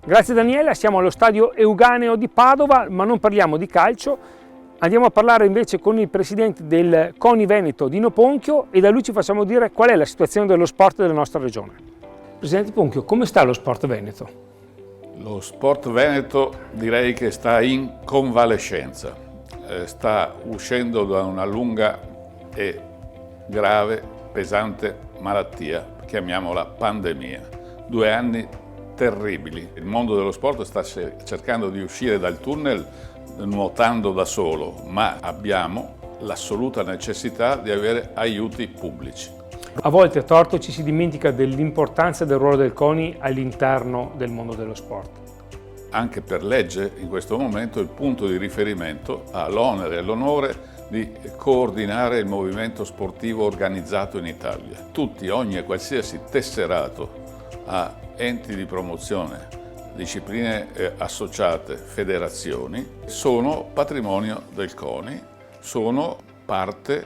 Grazie Daniela, siamo allo stadio Euganeo di Padova, ma non parliamo di calcio, andiamo a parlare invece con il presidente del CONI Veneto, Dino Ponchio, e da lui ci facciamo dire qual è la situazione dello sport della nostra regione. Presidente Ponchio, come sta lo sport veneto? Lo sport veneto direi che sta in convalescenza, sta uscendo da una lunga e grave, pesante malattia, chiamiamola pandemia. 2 anni terribili. Il mondo dello sport sta cercando di uscire dal tunnel nuotando da solo, ma abbiamo l'assoluta necessità di avere aiuti pubblici. A volte a torto ci si dimentica dell'importanza del ruolo del CONI all'interno del mondo dello sport. Anche per legge in questo momento il punto di riferimento ha l'onere e l'onore di coordinare il movimento sportivo organizzato in Italia. Tutti, ogni e qualsiasi tesserato a enti di promozione, discipline associate, federazioni, sono patrimonio del CONI, sono parte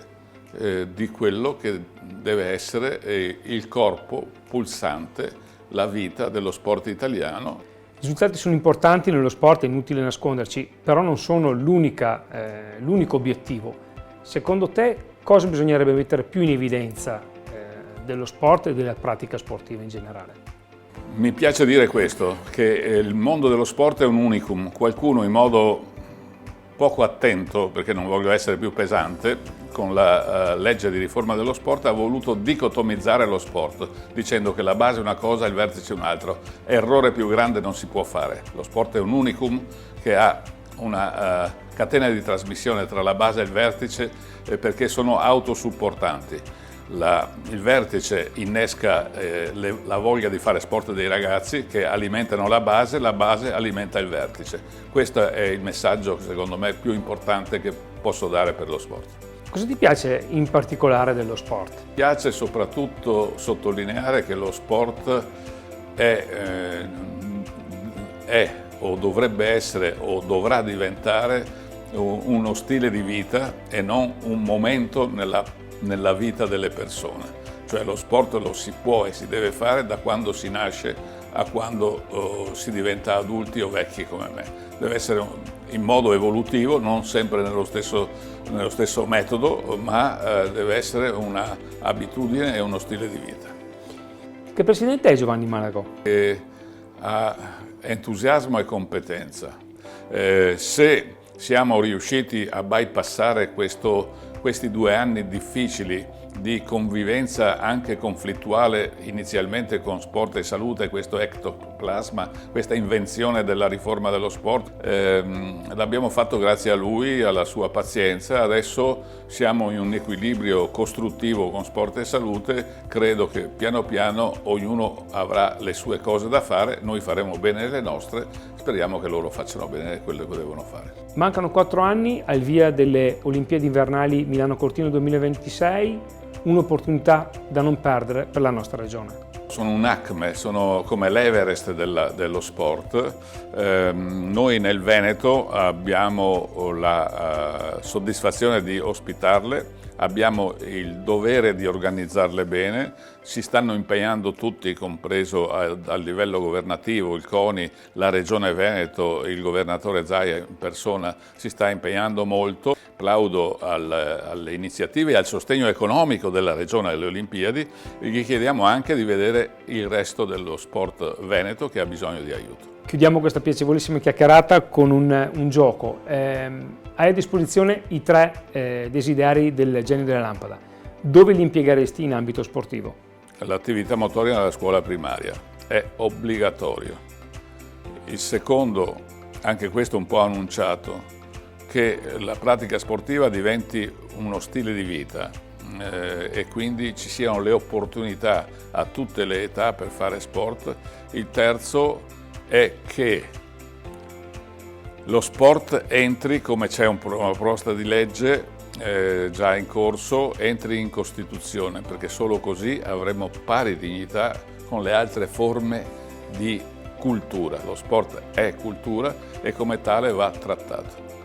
di quello che deve essere il corpo pulsante, la vita dello sport italiano. I risultati sono importanti nello sport, è inutile nasconderci, però non sono l'unico obiettivo. Secondo te cosa bisognerebbe mettere più in evidenza dello sport e della pratica sportiva in generale? Mi piace dire questo, che il mondo dello sport è un unicum. Qualcuno in modo poco attento, perché non voglio essere più pesante, con la legge di riforma dello sport ha voluto dicotomizzare lo sport, dicendo che la base è una cosa e il vertice è un altro. Errore più grande non si può fare. Lo sport è un unicum che ha una catena di trasmissione tra la base e il vertice perché sono autosupportanti. Il vertice innesca la voglia di fare sport dei ragazzi che alimentano la base alimenta il vertice. Questo è il messaggio, secondo me, più importante che posso dare per lo sport. Cosa ti piace in particolare dello sport? Mi piace soprattutto sottolineare che lo sport è o dovrebbe essere o dovrà diventare uno stile di vita e non un momento nella vita delle persone. Cioè lo sport lo si può e si deve fare da quando si nasce a quando si diventa adulti o vecchi come me. Deve essere in modo evolutivo, non sempre nello stesso metodo, ma deve essere un'abitudine e uno stile di vita. Che presidente è Giovanni Malagò? Ha entusiasmo e competenza. Se siamo riusciti a bypassare questi 2 anni difficili di convivenza anche conflittuale, inizialmente con Sport e Salute, questo ectoplasma, questa invenzione della riforma dello sport, l'abbiamo fatto grazie a lui, alla sua pazienza. Adesso siamo in un equilibrio costruttivo con Sport e Salute, credo che piano piano ognuno avrà le sue cose da fare, noi faremo bene le nostre, speriamo che loro facciano bene quello che devono fare. Mancano 4 anni al via delle Olimpiadi invernali Milano-Cortina 2026, un'opportunità da non perdere per la nostra regione. Sono un acme, sono come l'Everest dello sport. Noi nel Veneto abbiamo la soddisfazione di ospitarle, abbiamo il dovere di organizzarle bene, si stanno impegnando tutti, compreso a livello governativo, il CONI, la Regione Veneto, il governatore Zaia in persona si sta impegnando molto. Plaudo alle iniziative e al sostegno economico della Regione alle Olimpiadi e gli chiediamo anche di vedere il resto dello sport veneto che ha bisogno di aiuto. Chiudiamo questa piacevolissima chiacchierata con un gioco. Hai a disposizione i 3 desideri del genio della lampada. Dove li impiegheresti in ambito sportivo? L'attività motoria nella scuola primaria è obbligatorio. Il secondo, anche questo un po' annunciato, che la pratica sportiva diventi uno stile di vita e quindi ci siano le opportunità a tutte le età per fare sport. Il terzo è che lo sport entri, come c'è una proposta di legge già in corso, entri in Costituzione, perché solo così avremo pari dignità con le altre forme di cultura. Lo sport è cultura e come tale va trattato.